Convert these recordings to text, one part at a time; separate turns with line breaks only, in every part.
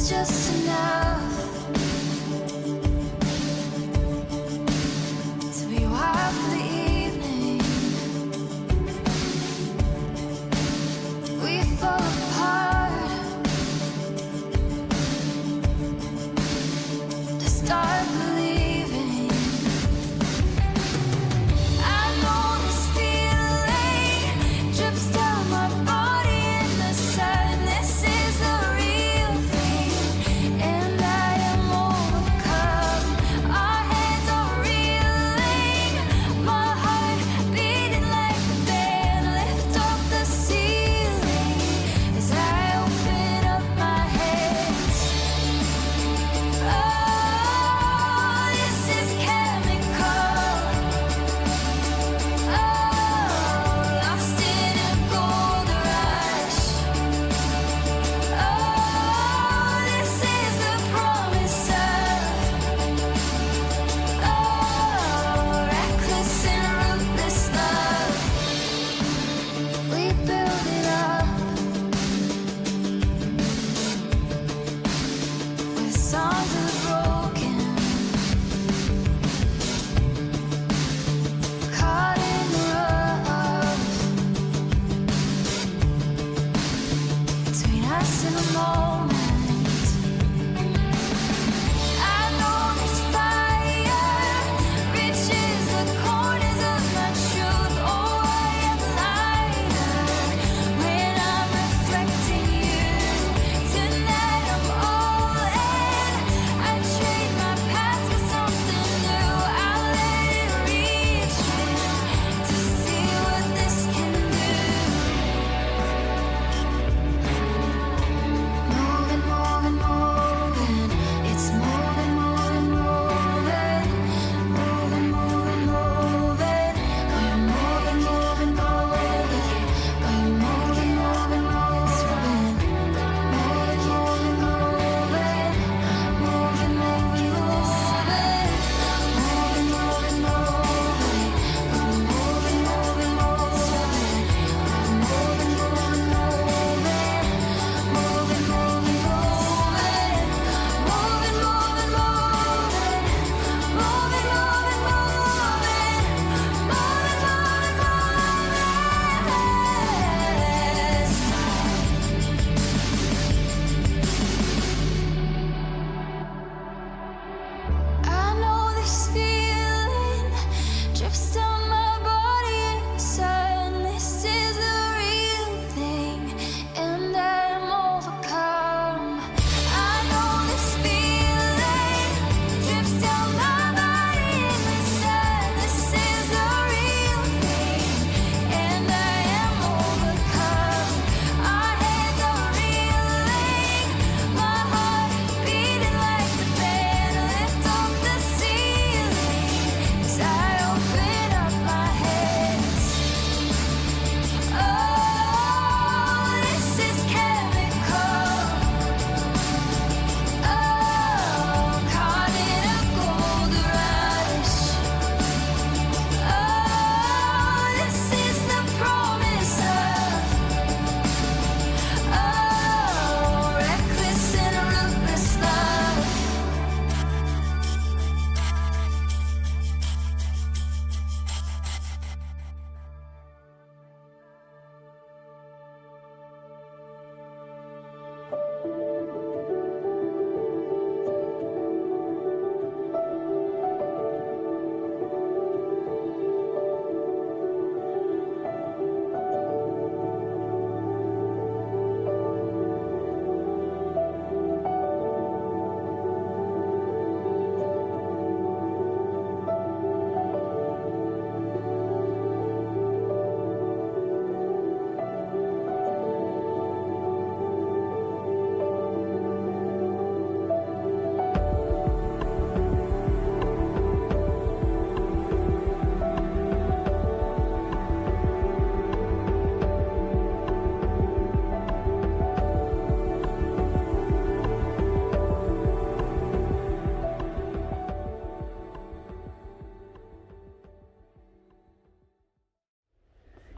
just enough to be wild for the evening. We fall apart to start believing. I know this feeling drips down my body, and the sadness is the real thing. And I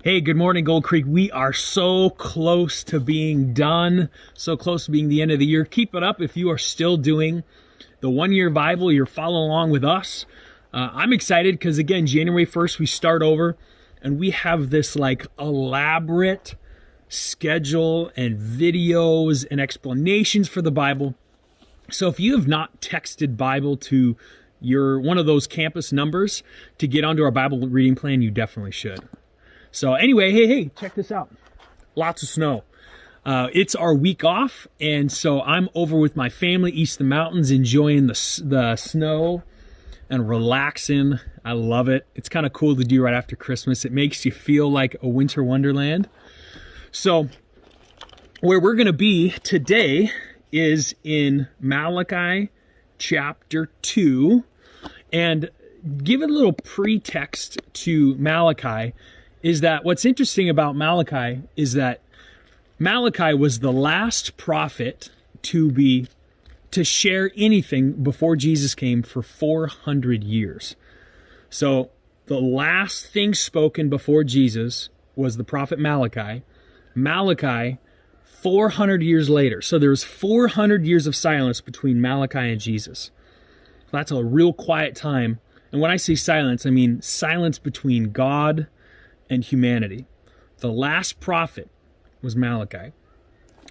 Hey, good morning, Gold Creek. We are so close to being done, so close to being the end of the year. Keep it up if you are still doing the 1 year Bible. You're following along with us. I'm excited because, again, January 1st, we start over and we have this like elaborate schedule and videos and explanations for the Bible. So if you have not texted Bible to one of those campus numbers to get onto our Bible reading plan, you definitely should. So anyway, hey, check this out. Lots of snow. It's our week off, and so I'm over with my family east of the mountains enjoying the snow and relaxing. I love it. It's kind of cool to do right after Christmas. It makes you feel like a winter wonderland. So where we're going to be today is in Malachi chapter 2. And give it a little pretext to Malachi is that what's interesting about Malachi is that Malachi was the last prophet to share anything before Jesus came for 400 years. So the last thing spoken before Jesus was the prophet Malachi. Malachi, 400 years later. So there was 400 years of silence between Malachi and Jesus. That's a real quiet time. And when I say silence, I mean silence between God and humanity. The last prophet was Malachi.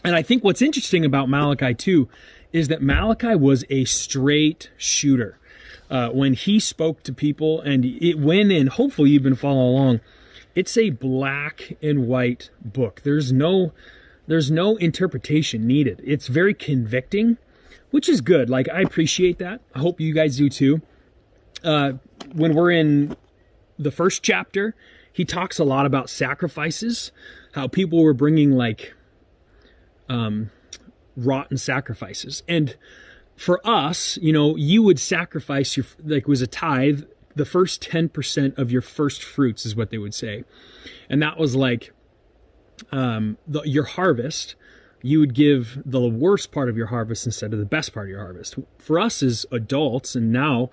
And I think what's interesting about Malachi too is that Malachi was a straight shooter. When he spoke to people, and it went in, hopefully you've been following along, it's a black and white book. There's no interpretation needed. It's very convicting, which is good. Like, I appreciate that. I hope you guys do too. When we're in the first chapter, he talks a lot about sacrifices, how people were bringing like rotten sacrifices. And for us, you would sacrifice it was a tithe, the first 10% of your first fruits is what they would say. And that was like your harvest. You would give the worst part of your harvest instead of the best part of your harvest. For us as adults, and now,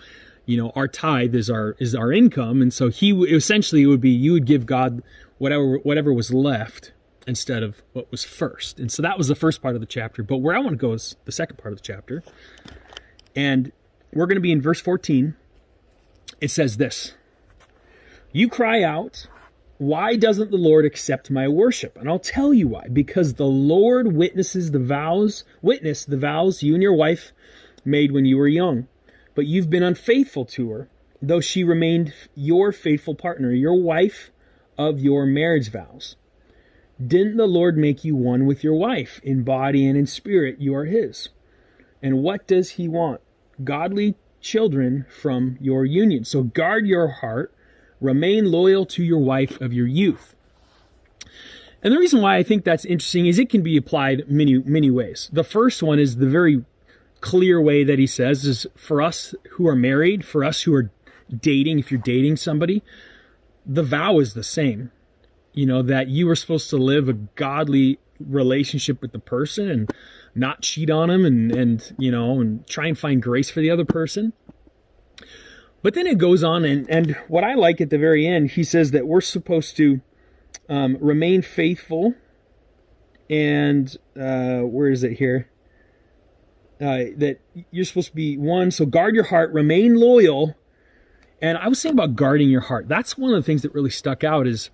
our tithe is our income, and so it would be you would give God whatever was left instead of what was first. And so that was the first part of the chapter. But where I want to go is the second part of the chapter, and we're going to be in verse 14. It says this: "You cry out, 'Why doesn't the Lord accept my worship?' And I'll tell you why. Because the Lord witnessed the vows you and your wife made when you were young. But you've been unfaithful to her, though she remained your faithful partner, your wife of your marriage vows. Didn't the Lord make you one with your wife? In body and in spirit you are his. And what does he want? Godly children from your union. So guard your heart. Remain loyal to your wife of your youth." And the reason why I think that's interesting is it can be applied many, many ways. The first one is the very clear way that he says is for us who are married, for us who are dating, if you're dating somebody, the vow is the same. That you are supposed to live a godly relationship with the person and not cheat on them and try and find grace for the other person. But then it goes on, and what I like at the very end, he says that we're supposed to remain faithful, and where is it here? That you're supposed to be one, so guard your heart, remain loyal. And I was saying about guarding your heart. That's one of the things that really stuck out is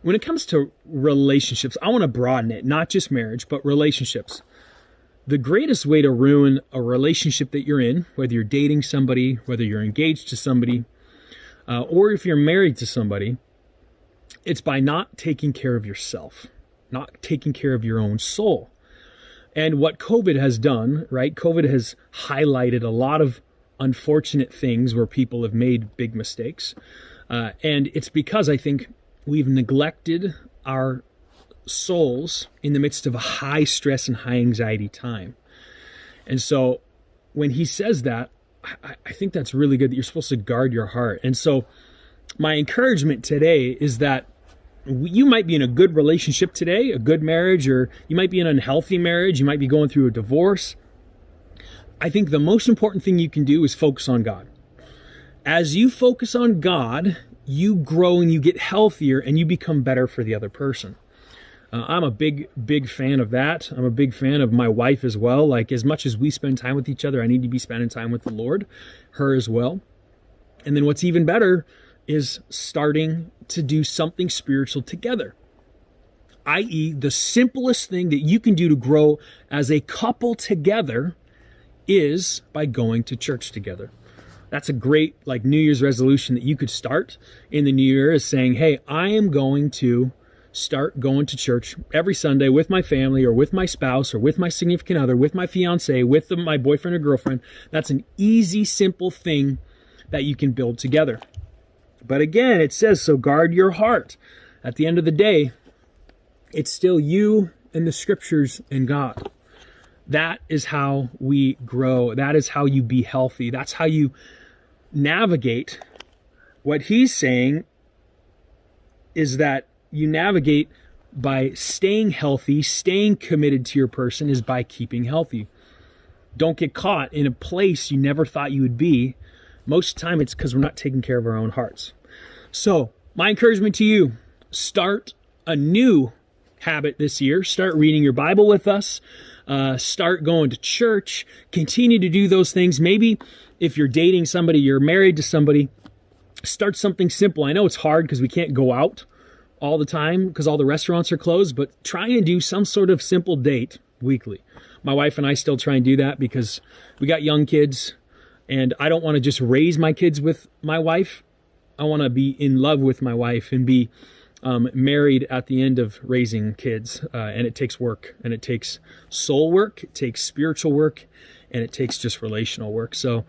when it comes to relationships, I want to broaden it, not just marriage, but relationships. The greatest way to ruin a relationship that you're in, whether you're dating somebody, whether you're engaged to somebody, or if you're married to somebody, it's by not taking care of yourself, not taking care of your own soul. And what COVID has done, right? COVID has highlighted a lot of unfortunate things where people have made big mistakes. And it's because I think we've neglected our souls in the midst of a high stress and high anxiety time. And so when he says that, I think that's really good, that you're supposed to guard your heart. And so my encouragement today is that you might be in a good relationship today, a good marriage, or you might be in an unhealthy marriage. You might be going through a divorce. I think the most important thing you can do is focus on God. As you focus on God, you grow and you get healthier and you become better for the other person. I'm a big fan of that. I'm a big fan of my wife as well. Like, as much as we spend time with each other, I need to be spending time with the Lord, her as well. And then what's even better is starting to do something spiritual together. I.e., the simplest thing that you can do to grow as a couple together is by going to church together. That's a great like New Year's resolution that you could start in the new year, is saying, hey, I am going to start going to church every Sunday with my family or with my spouse or with my significant other, with my fiance, with my boyfriend or girlfriend. That's an easy, simple thing that you can build together. But again, it says, so guard your heart. At the end of the day, it's still you and the scriptures and God. That is how we grow. That is how you be healthy. That's how you navigate. What he's saying is that you navigate by staying healthy, staying committed to your person is by keeping healthy. Don't get caught in a place you never thought you would be. Most of the time it's because we're not taking care of our own hearts. So my encouragement to you, start a new habit this year. Start reading your Bible with us. Start going to church. Continue to do those things. Maybe if you're dating somebody, you're married to somebody, start something simple. I know it's hard because we can't go out all the time because all the restaurants are closed, but try and do some sort of simple date weekly. My wife and I still try and do that because we got young kids and I don't want to just raise my kids with my wife. I want to be in love with my wife and be married at the end of raising kids. And it takes work, and it takes soul work, it takes spiritual work, and it takes just relational work. So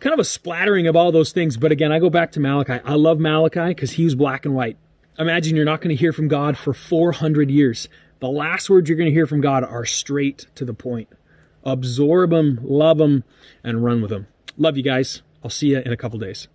kind of a splattering of all those things. But again, I go back to Malachi. I love Malachi because he was black and white. Imagine you're not going to hear from God for 400 years. The last words you're going to hear from God are straight to the point. Absorb them, love them, and run with them. Love you guys. I'll see you in a couple days.